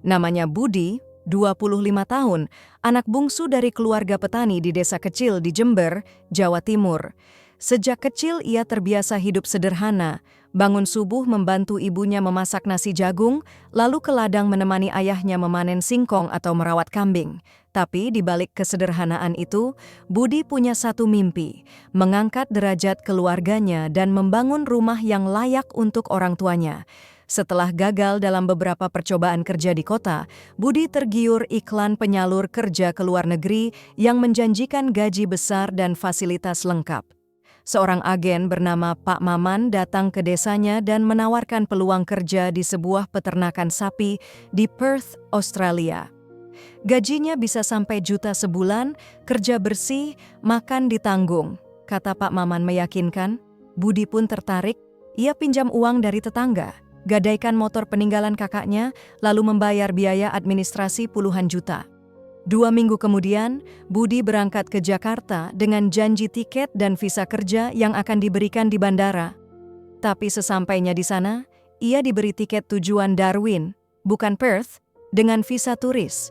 Namanya Budi, 25 tahun, anak bungsu dari keluarga petani di desa kecil di Jember, Jawa Timur. Sejak kecil ia terbiasa hidup sederhana, bangun subuh membantu ibunya memasak nasi jagung, lalu ke ladang menemani ayahnya memanen singkong atau merawat kambing. Tapi di balik kesederhanaan itu, Budi punya satu mimpi, mengangkat derajat keluarganya dan membangun rumah yang layak untuk orang tuanya. Setelah gagal dalam beberapa percobaan kerja di kota, Budi tergiur iklan penyalur kerja ke luar negeri yang menjanjikan gaji besar dan fasilitas lengkap. Seorang agen bernama Pak Maman datang ke desanya dan menawarkan peluang kerja di sebuah peternakan sapi di Perth, Australia. Gajinya bisa sampai juta sebulan, kerja bersih, makan ditanggung, kata Pak Maman meyakinkan. Budi pun tertarik, ia pinjam uang dari tetangga, gadaikan motor peninggalan kakaknya, lalu membayar biaya administrasi puluhan juta. 2 minggu kemudian, Budi berangkat ke Jakarta dengan janji tiket dan visa kerja yang akan diberikan di bandara. Tapi sesampainya di sana, ia diberi tiket tujuan Darwin, bukan Perth, dengan visa turis.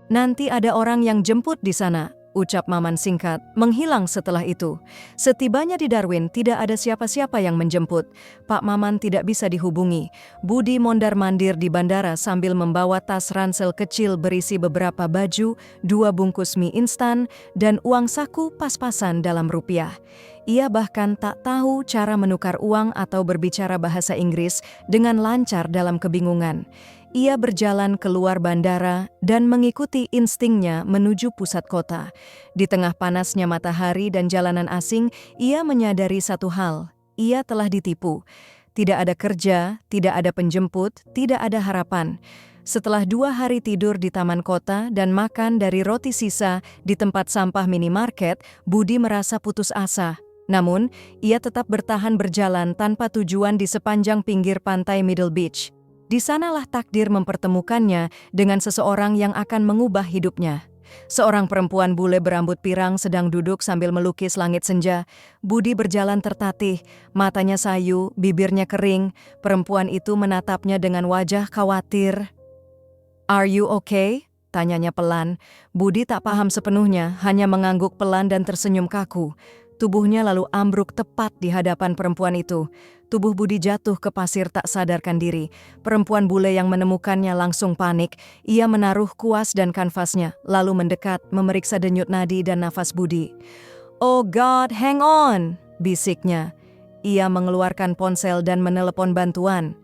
Nanti ada orang yang jemput di sana, ucap Maman singkat, menghilang setelah itu. Setibanya di Darwin, tidak ada siapa-siapa yang menjemput. Pak Maman tidak bisa dihubungi. Budi mondar-mandir di bandara sambil membawa tas ransel kecil berisi beberapa baju, 2 bungkus mie instan, dan uang saku pas-pasan dalam rupiah. Ia bahkan tak tahu cara menukar uang atau berbicara bahasa Inggris dengan lancar dalam kebingungan. Ia berjalan keluar bandara dan mengikuti instingnya menuju pusat kota. Di tengah panasnya matahari dan jalanan asing, ia menyadari satu hal, ia telah ditipu. Tidak ada kerja, tidak ada penjemput, tidak ada harapan. Setelah 2 hari tidur di taman kota dan makan dari roti sisa di tempat sampah minimarket, Budi merasa putus asa. Namun, ia tetap bertahan berjalan tanpa tujuan di sepanjang pinggir pantai Middle Beach. Di sanalah takdir mempertemukannya dengan seseorang yang akan mengubah hidupnya. Seorang perempuan bule berambut pirang sedang duduk sambil melukis langit senja. Budi berjalan tertatih, matanya sayu, bibirnya kering. Perempuan itu menatapnya dengan wajah khawatir. "Are you okay?" tanyanya pelan. Budi tak paham sepenuhnya, hanya mengangguk pelan dan tersenyum kaku. Tubuhnya lalu ambruk tepat di hadapan perempuan itu. Tubuh Budi jatuh ke pasir tak sadarkan diri. Perempuan bule yang menemukannya langsung panik. Ia menaruh kuas dan kanvasnya, lalu mendekat, memeriksa denyut nadi dan nafas Budi. "Oh God, hang on!" bisiknya. Ia mengeluarkan ponsel dan menelepon bantuan.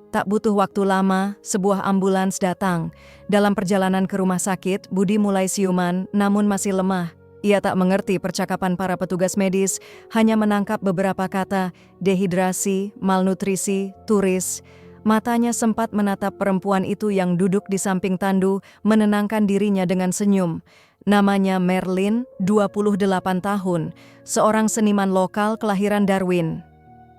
Tak butuh waktu lama, sebuah ambulans datang. Dalam perjalanan ke rumah sakit, Budi mulai siuman, namun masih lemah. Ia tak mengerti percakapan para petugas medis, hanya menangkap beberapa kata, dehidrasi, malnutrisi, turis. Matanya sempat menatap perempuan itu yang duduk di samping tandu, menenangkan dirinya dengan senyum. Namanya Merlin, 28 tahun, seorang seniman lokal kelahiran Darwin.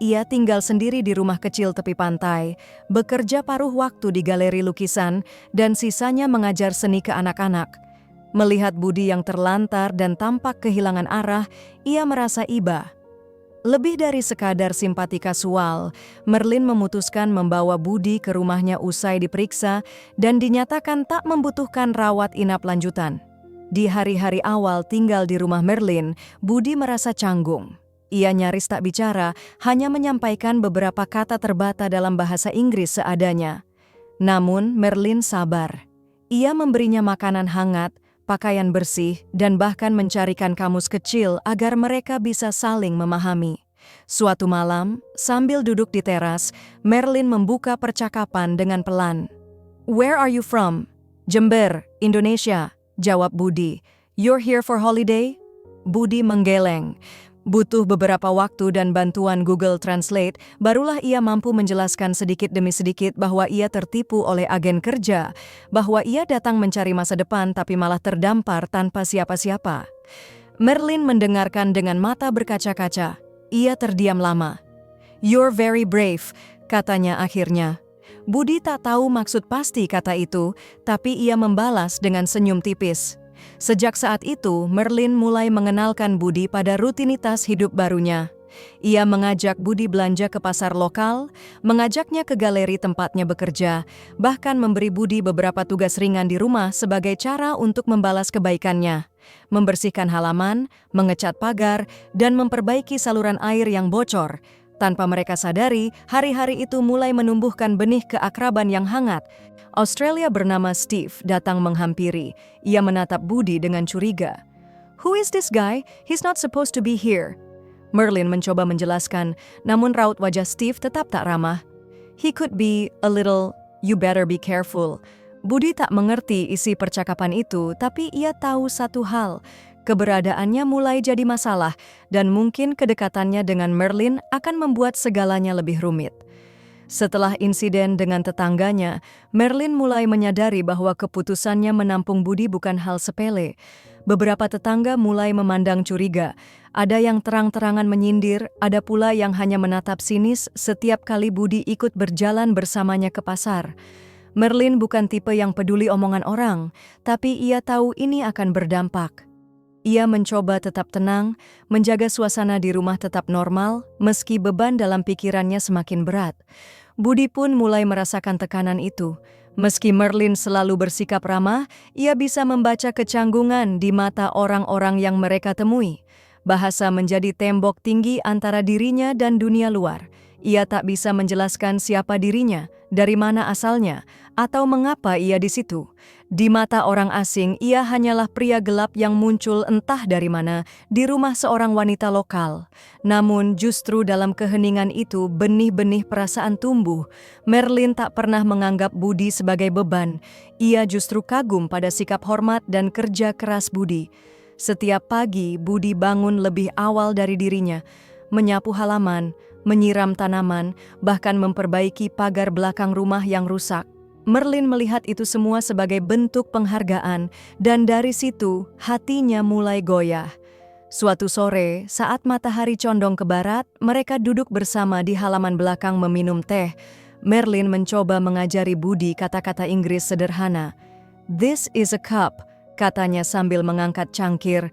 Ia tinggal sendiri di rumah kecil tepi pantai, bekerja paruh waktu di galeri lukisan, dan sisanya mengajar seni ke anak-anak. Melihat Budi yang terlantar dan tampak kehilangan arah, ia merasa iba. Lebih dari sekadar simpati kasual, Merlin memutuskan membawa Budi ke rumahnya usai diperiksa dan dinyatakan tak membutuhkan rawat inap lanjutan. Di hari-hari awal tinggal di rumah Merlin, Budi merasa canggung. Ia nyaris tak bicara, hanya menyampaikan beberapa kata terbata dalam bahasa Inggris seadanya. Namun Merlin sabar. Ia memberinya makanan hangat, pakaian bersih, dan bahkan mencarikan kamus kecil agar mereka bisa saling memahami. Suatu malam, sambil duduk di teras, Merlin membuka percakapan dengan pelan. "Where are you from?" "Jember, Indonesia," jawab Budi. "You're here for holiday?" Budi menggeleng. Butuh beberapa waktu dan bantuan Google Translate, barulah ia mampu menjelaskan sedikit demi sedikit bahwa ia tertipu oleh agen kerja, bahwa ia datang mencari masa depan tapi malah terdampar tanpa siapa-siapa. Merlin mendengarkan dengan mata berkaca-kaca. Ia terdiam lama. "You're very brave," katanya akhirnya. Budi tak tahu maksud pasti kata itu, tapi ia membalas dengan senyum tipis. Sejak saat itu, Merlin mulai mengenalkan Budi pada rutinitas hidup barunya. Ia mengajak Budi belanja ke pasar lokal, mengajaknya ke galeri tempatnya bekerja, bahkan memberi Budi beberapa tugas ringan di rumah sebagai cara untuk membalas kebaikannya. Membersihkan halaman, mengecat pagar, dan memperbaiki saluran air yang bocor. Tanpa mereka sadari, hari-hari itu mulai menumbuhkan benih keakraban yang hangat. Australia bernama Steve datang menghampiri. Ia menatap Budi dengan curiga. "Who is this guy? He's not supposed to be here." Merlin mencoba menjelaskan, namun raut wajah Steve tetap tak ramah. "He could be a little, you better be careful." Budi tak mengerti isi percakapan itu, tapi ia tahu satu hal. Keberadaannya mulai jadi masalah, dan mungkin kedekatannya dengan Merlin akan membuat segalanya lebih rumit. Setelah insiden dengan tetangganya, Merlin mulai menyadari bahwa keputusannya menampung Budi bukan hal sepele. Beberapa tetangga mulai memandang curiga. Ada yang terang-terangan menyindir, ada pula yang hanya menatap sinis setiap kali Budi ikut berjalan bersamanya ke pasar. Merlin bukan tipe yang peduli omongan orang, tapi ia tahu ini akan berdampak. Ia mencoba tetap tenang, menjaga suasana di rumah tetap normal, meski beban dalam pikirannya semakin berat. Budi pun mulai merasakan tekanan itu. Meski Merlin selalu bersikap ramah, ia bisa membaca kecanggungan di mata orang-orang yang mereka temui. Bahasa menjadi tembok tinggi antara dirinya dan dunia luar. Ia tak bisa menjelaskan siapa dirinya, dari mana asalnya, atau mengapa ia di situ. Di mata orang asing, ia hanyalah pria gelap yang muncul entah dari mana di rumah seorang wanita lokal. Namun justru dalam keheningan itu benih-benih perasaan tumbuh. Merlin tak pernah menganggap Budi sebagai beban. Ia justru kagum pada sikap hormat dan kerja keras Budi. Setiap pagi, Budi bangun lebih awal dari dirinya, menyapu halaman, menyiram tanaman, bahkan memperbaiki pagar belakang rumah yang rusak. Merlin melihat itu semua sebagai bentuk penghargaan, dan dari situ hatinya mulai goyah. Suatu sore, saat matahari condong ke barat, mereka duduk bersama di halaman belakang meminum teh. Merlin mencoba mengajari Budi kata-kata Inggris sederhana. "This is a cup," katanya sambil mengangkat cangkir.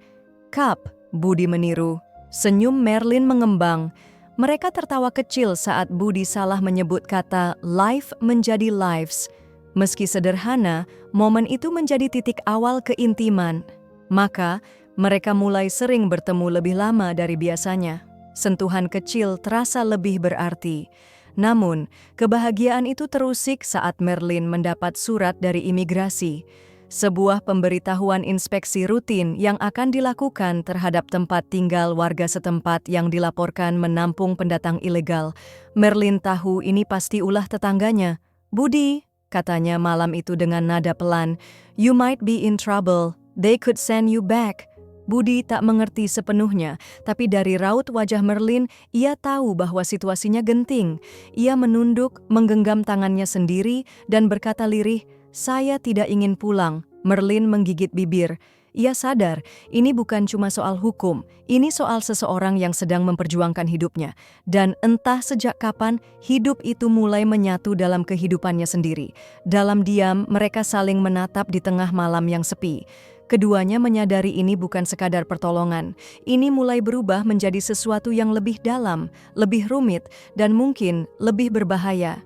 "Cup," Budi meniru. Senyum Merlin mengembang. Mereka tertawa kecil saat Budi salah menyebut kata life menjadi lives. Meski sederhana, momen itu menjadi titik awal keintiman. Maka, mereka mulai sering bertemu lebih lama dari biasanya. Sentuhan kecil terasa lebih berarti. Namun, kebahagiaan itu terusik saat Merlin mendapat surat dari imigrasi. Sebuah pemberitahuan inspeksi rutin yang akan dilakukan terhadap tempat tinggal warga setempat yang dilaporkan menampung pendatang ilegal. Merlin tahu ini pasti ulah tetangganya. "Budi," katanya malam itu dengan nada pelan, "you might be in trouble. They could send you back." Budi tak mengerti sepenuhnya, tapi dari raut wajah Merlin, ia tahu bahwa situasinya genting. Ia menunduk, menggenggam tangannya sendiri, dan berkata lirih, "Saya tidak ingin pulang." Merlin menggigit bibir. Ia sadar, ini bukan cuma soal hukum, ini soal seseorang yang sedang memperjuangkan hidupnya. Dan entah sejak kapan, hidup itu mulai menyatu dalam kehidupannya sendiri. Dalam diam, mereka saling menatap di tengah malam yang sepi. Keduanya menyadari ini bukan sekadar pertolongan. Ini mulai berubah menjadi sesuatu yang lebih dalam, lebih rumit, dan mungkin lebih berbahaya.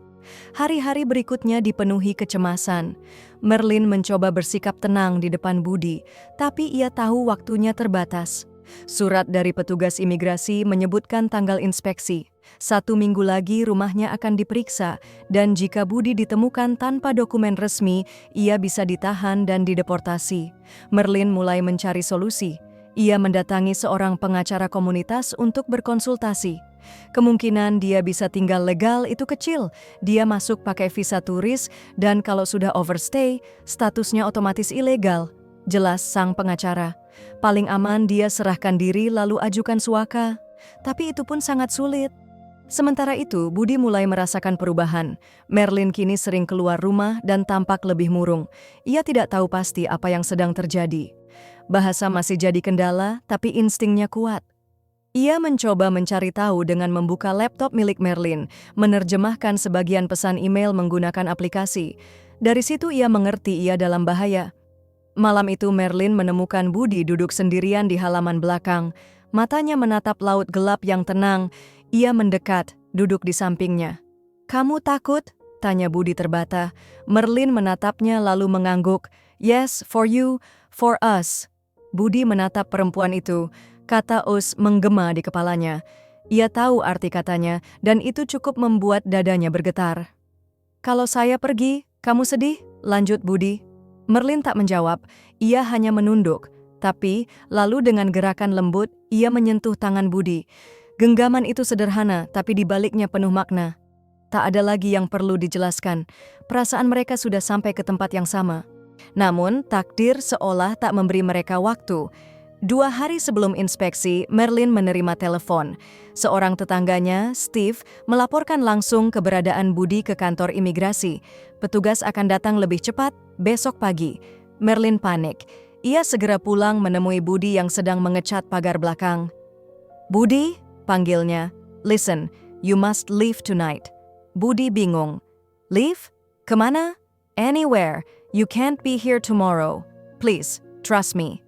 Hari-hari berikutnya dipenuhi kecemasan. Merlin mencoba bersikap tenang di depan Budi, tapi ia tahu waktunya terbatas. Surat dari petugas imigrasi menyebutkan tanggal inspeksi. 1 minggu lagi rumahnya akan diperiksa, dan jika Budi ditemukan tanpa dokumen resmi, ia bisa ditahan dan dideportasi. Merlin mulai mencari solusi. Ia mendatangi seorang pengacara komunitas untuk berkonsultasi. Kemungkinan dia bisa tinggal legal itu kecil. Dia masuk pakai visa turis, dan kalau sudah overstay, statusnya otomatis ilegal. Jelas sang pengacara. Paling aman dia serahkan diri lalu ajukan suaka. Tapi itu pun sangat sulit. Sementara itu, Budi mulai merasakan perubahan. Merlin kini sering keluar rumah dan tampak lebih murung. Ia tidak tahu pasti apa yang sedang terjadi. Bahasa masih jadi kendala, tapi instingnya kuat. Ia mencoba mencari tahu dengan membuka laptop milik Merlin, menerjemahkan sebagian pesan email menggunakan aplikasi. Dari situ ia mengerti ia dalam bahaya. Malam itu Merlin menemukan Budi duduk sendirian di halaman belakang. Matanya menatap laut gelap yang tenang. Ia mendekat, duduk di sampingnya. "Kamu takut?" tanya Budi terbata. Merlin menatapnya lalu mengangguk. "Yes, for you, for us." Budi menatap perempuan itu. Kata us menggema di kepalanya. Ia tahu arti katanya, dan itu cukup membuat dadanya bergetar. "Kalau saya pergi, kamu sedih?" lanjut Budi. Merlin tak menjawab, ia hanya menunduk. Tapi, lalu dengan gerakan lembut, ia menyentuh tangan Budi. Genggaman itu sederhana, tapi di baliknya penuh makna. Tak ada lagi yang perlu dijelaskan. Perasaan mereka sudah sampai ke tempat yang sama. Namun, takdir seolah tak memberi mereka waktu. 2 hari sebelum inspeksi, Merlin menerima telepon. Seorang tetangganya, Steve, melaporkan langsung keberadaan Budi ke kantor imigrasi. Petugas akan datang lebih cepat besok pagi. Merlin panik. Ia segera pulang menemui Budi yang sedang mengecat pagar belakang. "Budi," panggilnya. "Listen, you must leave tonight." Budi bingung. "Leave? Kemana?" "Anywhere. You can't be here tomorrow. Please, trust me."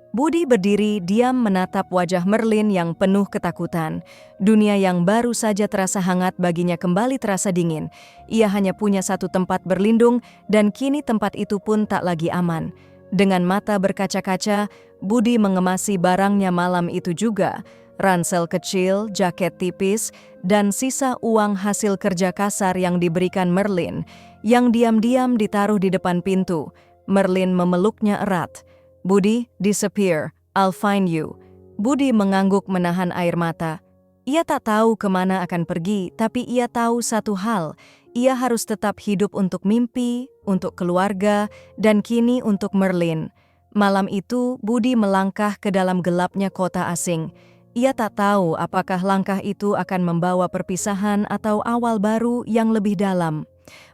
Budi berdiri diam menatap wajah Merlin yang penuh ketakutan. Dunia yang baru saja terasa hangat baginya kembali terasa dingin. Ia hanya punya satu tempat berlindung dan kini tempat itu pun tak lagi aman. Dengan mata berkaca-kaca, Budi mengemasi barangnya malam itu juga. Ransel kecil, jaket tipis, dan sisa uang hasil kerja kasar yang diberikan Merlin, yang diam-diam ditaruh di depan pintu. Merlin memeluknya erat. "Budi, disappear. I'll find you." Budi mengangguk menahan air mata. Ia tak tahu kemana akan pergi, tapi ia tahu satu hal. Ia harus tetap hidup untuk mimpi, untuk keluarga, dan kini untuk Merlin. Malam itu, Budi melangkah ke dalam gelapnya kota asing. Ia tak tahu apakah langkah itu akan membawa perpisahan atau awal baru yang lebih dalam.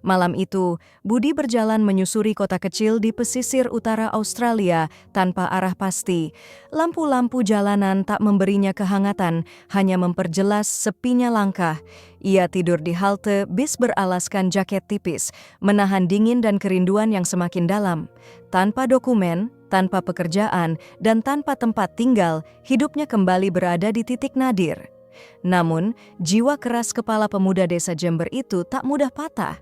Malam itu, Budi berjalan menyusuri kota kecil di pesisir utara Australia tanpa arah pasti. Lampu-lampu jalanan tak memberinya kehangatan, hanya memperjelas sepinya langkah. Ia tidur di halte bis beralaskan jaket tipis, menahan dingin dan kerinduan yang semakin dalam. Tanpa dokumen, tanpa pekerjaan, dan tanpa tempat tinggal, hidupnya kembali berada di titik nadir. Namun, jiwa keras kepala pemuda desa Jember itu tak mudah patah.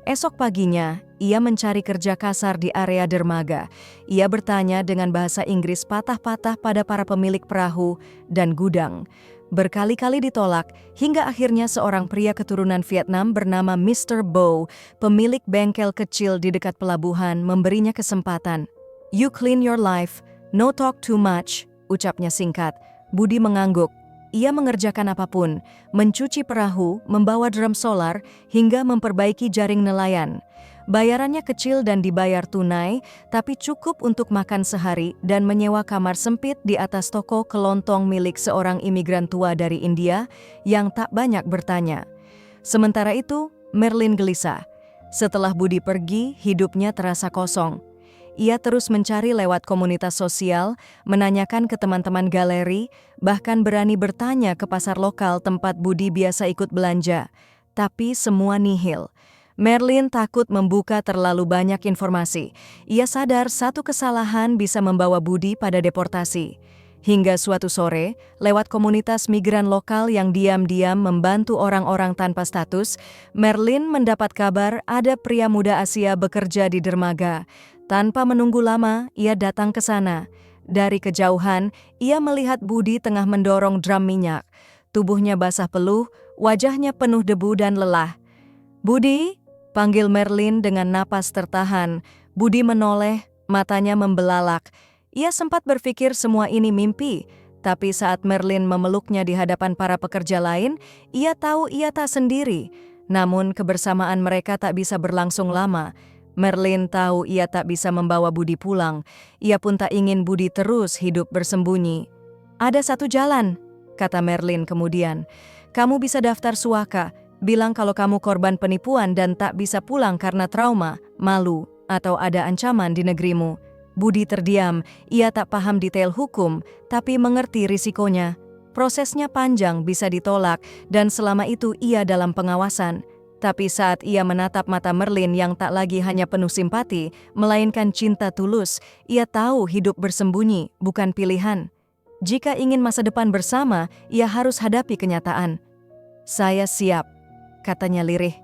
Esok paginya, ia mencari kerja kasar di area dermaga. Ia bertanya dengan bahasa Inggris patah-patah pada para pemilik perahu dan gudang. Berkali-kali ditolak, hingga akhirnya seorang pria keturunan Vietnam bernama Mr. Bow, pemilik bengkel kecil di dekat pelabuhan, memberinya kesempatan. "You clean your life, no talk too much," ucapnya singkat. Budi mengangguk. Ia mengerjakan apapun, mencuci perahu, membawa drum solar, hingga memperbaiki jaring nelayan. Bayarannya kecil dan dibayar tunai, tapi cukup untuk makan sehari dan menyewa kamar sempit di atas toko kelontong milik seorang imigran tua dari India yang tak banyak bertanya. Sementara itu, Merlin gelisah. Setelah Budi pergi, hidupnya terasa kosong. Ia terus mencari lewat komunitas sosial, menanyakan ke teman-teman galeri, bahkan berani bertanya ke pasar lokal tempat Budi biasa ikut belanja. Tapi semua nihil. Merlin takut membuka terlalu banyak informasi. Ia sadar satu kesalahan bisa membawa Budi pada deportasi. Hingga suatu sore, lewat komunitas migran lokal yang diam-diam membantu orang-orang tanpa status, Merlin mendapat kabar ada pria muda Asia bekerja di dermaga. Tanpa menunggu lama, ia datang ke sana. Dari kejauhan, ia melihat Budi tengah mendorong drum minyak. Tubuhnya basah peluh, wajahnya penuh debu dan lelah. "Budi?" panggil Merlin dengan napas tertahan. Budi menoleh, matanya membelalak. Ia sempat berpikir semua ini mimpi, tapi saat Merlin memeluknya di hadapan para pekerja lain, ia tahu ia tak sendiri. Namun kebersamaan mereka tak bisa berlangsung lama. Merlin tahu ia tak bisa membawa Budi pulang. Ia pun tak ingin Budi terus hidup bersembunyi. "Ada satu jalan," kata Merlin kemudian. "Kamu bisa daftar suaka, bilang kalau kamu korban penipuan dan tak bisa pulang karena trauma, malu, atau ada ancaman di negerimu." Budi terdiam, ia tak paham detail hukum, tapi mengerti risikonya. Prosesnya panjang, bisa ditolak, dan selama itu ia dalam pengawasan. Tapi saat ia menatap mata Merlin yang tak lagi hanya penuh simpati, melainkan cinta tulus, ia tahu hidup bersembunyi bukan pilihan. Jika ingin masa depan bersama, ia harus hadapi kenyataan. "Saya siap," katanya lirih.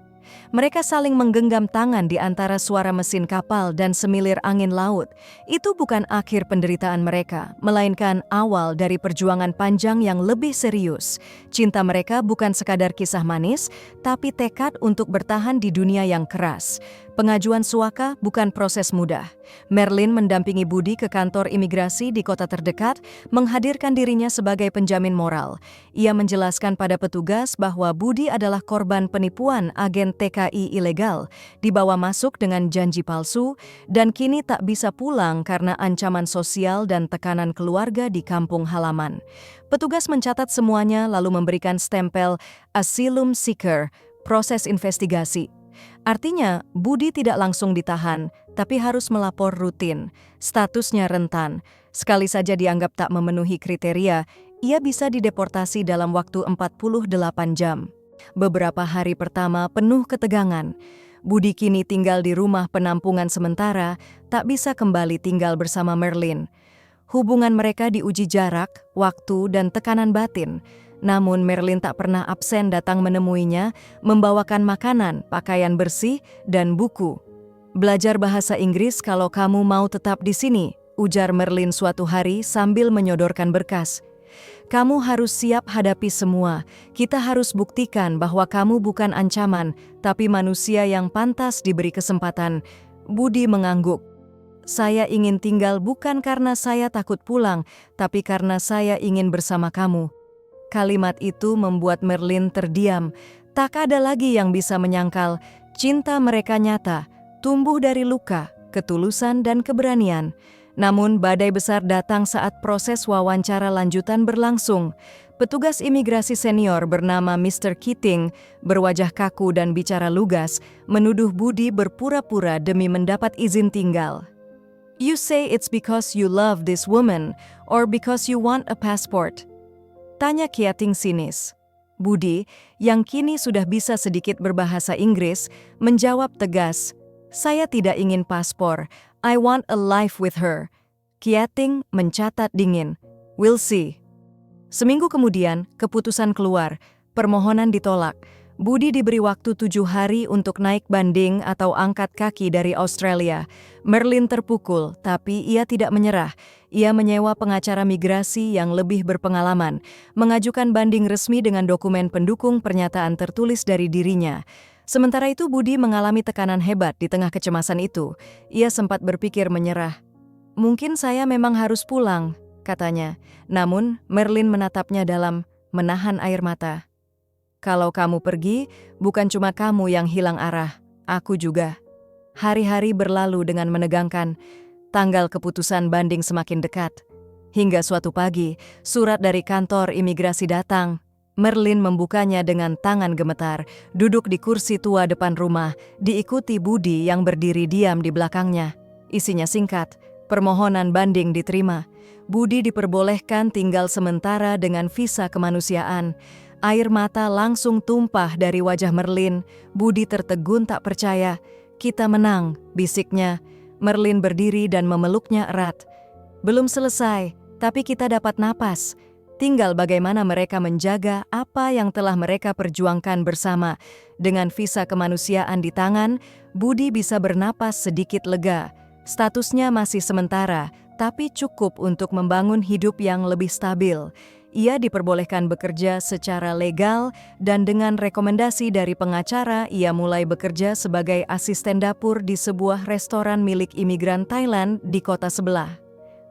Mereka saling menggenggam tangan di antara suara mesin kapal dan semilir angin laut. Itu bukan akhir penderitaan mereka, melainkan awal dari perjuangan panjang yang lebih serius. Cinta mereka bukan sekadar kisah manis, tapi tekad untuk bertahan di dunia yang keras. Pengajuan suaka bukan proses mudah. Merlin mendampingi Budi ke kantor imigrasi di kota terdekat, menghadirkan dirinya sebagai penjamin moral. Ia menjelaskan pada petugas bahwa Budi adalah korban penipuan agen TKI ilegal, dibawa masuk dengan janji palsu, dan kini tak bisa pulang karena ancaman sosial dan tekanan keluarga di kampung halaman. Petugas mencatat semuanya lalu memberikan stempel Asylum Seeker, proses investigasi. Artinya, Budi tidak langsung ditahan, tapi harus melapor rutin. Statusnya rentan. Sekali saja dianggap tak memenuhi kriteria, ia bisa dideportasi dalam waktu 48 jam. Beberapa hari pertama penuh ketegangan. Budi kini tinggal di rumah penampungan sementara, tak bisa kembali tinggal bersama Merlin. Hubungan mereka diuji jarak, waktu, dan tekanan batin. Namun Merlin tak pernah absen datang menemuinya, membawakan makanan, pakaian bersih, dan buku. "Belajar bahasa Inggris kalau kamu mau tetap di sini," ujar Merlin suatu hari sambil menyodorkan berkas. "Kamu harus siap hadapi semua. Kita harus buktikan bahwa kamu bukan ancaman, tapi manusia yang pantas diberi kesempatan." Budi mengangguk. "Saya ingin tinggal bukan karena saya takut pulang, tapi karena saya ingin bersama kamu." Kalimat itu membuat Merlin terdiam. Tak ada lagi yang bisa menyangkal. Cinta mereka nyata, tumbuh dari luka, ketulusan, dan keberanian. Namun badai besar datang saat proses wawancara lanjutan berlangsung. Petugas imigrasi senior bernama Mr. Keating, berwajah kaku dan bicara lugas, menuduh Budi berpura-pura demi mendapat izin tinggal. "You say it's because you love this woman, or because you want a passport?" tanya Keating sinis. Budi, yang kini sudah bisa sedikit berbahasa Inggris, menjawab tegas, "Saya tidak ingin paspor. I want a life with her." Keating mencatat dingin, "We'll see." Seminggu kemudian, keputusan keluar. Permohonan ditolak. Budi diberi waktu 7 hari untuk naik banding atau angkat kaki dari Australia. Merlin terpukul, tapi ia tidak menyerah. Ia menyewa pengacara migrasi yang lebih berpengalaman, mengajukan banding resmi dengan dokumen pendukung pernyataan tertulis dari dirinya. Sementara itu Budi mengalami tekanan hebat di tengah kecemasan itu. Ia sempat berpikir menyerah. "Mungkin saya memang harus pulang," katanya. Namun Merlin menatapnya dalam, menahan air mata. "Kalau kamu pergi, bukan cuma kamu yang hilang arah, aku juga." Hari-hari berlalu dengan menegangkan. Tanggal keputusan banding semakin dekat. Hingga suatu pagi, surat dari kantor imigrasi datang. Merlin membukanya dengan tangan gemetar, duduk di kursi tua depan rumah, diikuti Budi yang berdiri diam di belakangnya. Isinya singkat, permohonan banding diterima. Budi diperbolehkan tinggal sementara dengan visa kemanusiaan. Air mata langsung tumpah dari wajah Merlin. Budi tertegun tak percaya. "Kita menang," bisiknya. Merlin berdiri dan memeluknya erat. "Belum selesai, tapi kita dapat napas. Tinggal bagaimana mereka menjaga apa yang telah mereka perjuangkan bersama." Dengan visa kemanusiaan di tangan, Budi bisa bernapas sedikit lega. Statusnya masih sementara, tapi cukup untuk membangun hidup yang lebih stabil. Ia diperbolehkan bekerja secara legal dan dengan rekomendasi dari pengacara, ia mulai bekerja sebagai asisten dapur di sebuah restoran milik imigran Thailand di kota sebelah.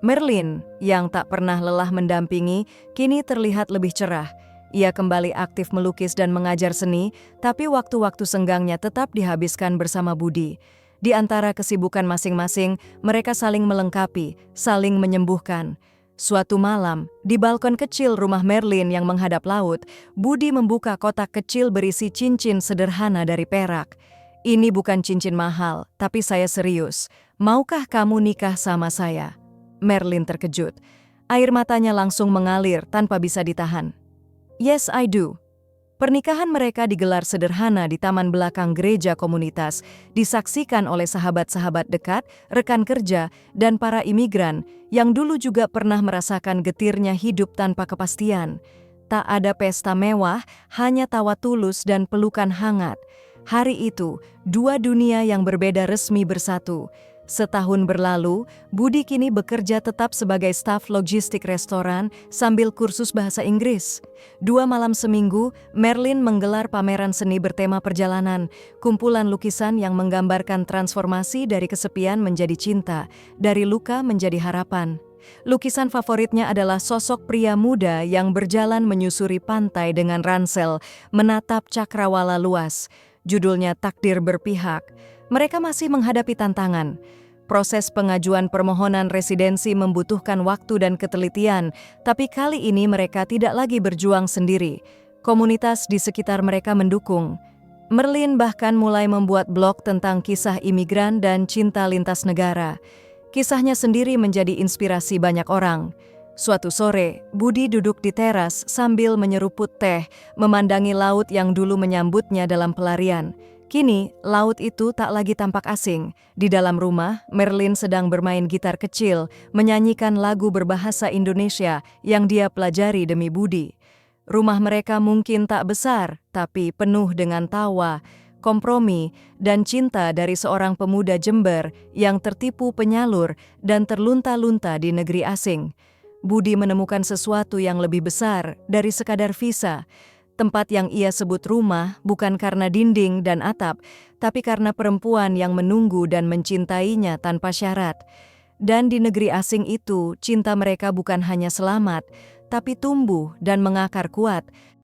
Merlin, yang tak pernah lelah mendampingi, kini terlihat lebih cerah. Ia kembali aktif melukis dan mengajar seni, tapi waktu-waktu senggangnya tetap dihabiskan bersama Budi. Di antara kesibukan masing-masing, mereka saling melengkapi, saling menyembuhkan. Suatu malam, di balkon kecil rumah Merlin yang menghadap laut, Budi membuka kotak kecil berisi cincin sederhana dari perak. "Ini bukan cincin mahal, tapi saya serius. Maukah kamu nikah sama saya?" Merlin terkejut. Air matanya langsung mengalir tanpa bisa ditahan. "Yes, I do." Pernikahan mereka digelar sederhana di taman belakang gereja komunitas, disaksikan oleh sahabat-sahabat dekat, rekan kerja, dan para imigran yang dulu juga pernah merasakan getirnya hidup tanpa kepastian. Tak ada pesta mewah, hanya tawa tulus dan pelukan hangat. Hari itu, dua dunia yang berbeda resmi bersatu. Setahun berlalu, Budi kini bekerja tetap sebagai staf logistik restoran sambil kursus bahasa Inggris. 2 malam seminggu, Merlin menggelar pameran seni bertema perjalanan, kumpulan lukisan yang menggambarkan transformasi dari kesepian menjadi cinta, dari luka menjadi harapan. Lukisan favoritnya adalah sosok pria muda yang berjalan menyusuri pantai dengan ransel, menatap cakrawala luas. Judulnya Takdir Berpihak. Mereka masih menghadapi tantangan. Proses pengajuan permohonan residensi membutuhkan waktu dan ketelitian, tapi kali ini mereka tidak lagi berjuang sendiri. Komunitas di sekitar mereka mendukung. Merlin bahkan mulai membuat blog tentang kisah imigran dan cinta lintas negara. Kisahnya sendiri menjadi inspirasi banyak orang. Suatu sore, Budi duduk di teras sambil menyeruput teh, memandangi laut yang dulu menyambutnya dalam pelarian. Kini, laut itu tak lagi tampak asing. Di dalam rumah, Merlin sedang bermain gitar kecil, menyanyikan lagu berbahasa Indonesia yang dia pelajari demi Budi. Rumah mereka mungkin tak besar, tapi penuh dengan tawa, kompromi, dan cinta dari seorang pemuda Jember yang tertipu penyalur dan terlunta-lunta di negeri asing. Budi menemukan sesuatu yang lebih besar dari sekadar visa. Tempat yang ia sebut rumah bukan karena dinding dan atap, tapi karena perempuan yang menunggu dan mencintainya tanpa syarat. Dan di negeri asing itu, cinta mereka bukan hanya selamat, tapi tumbuh dan mengakar kuat.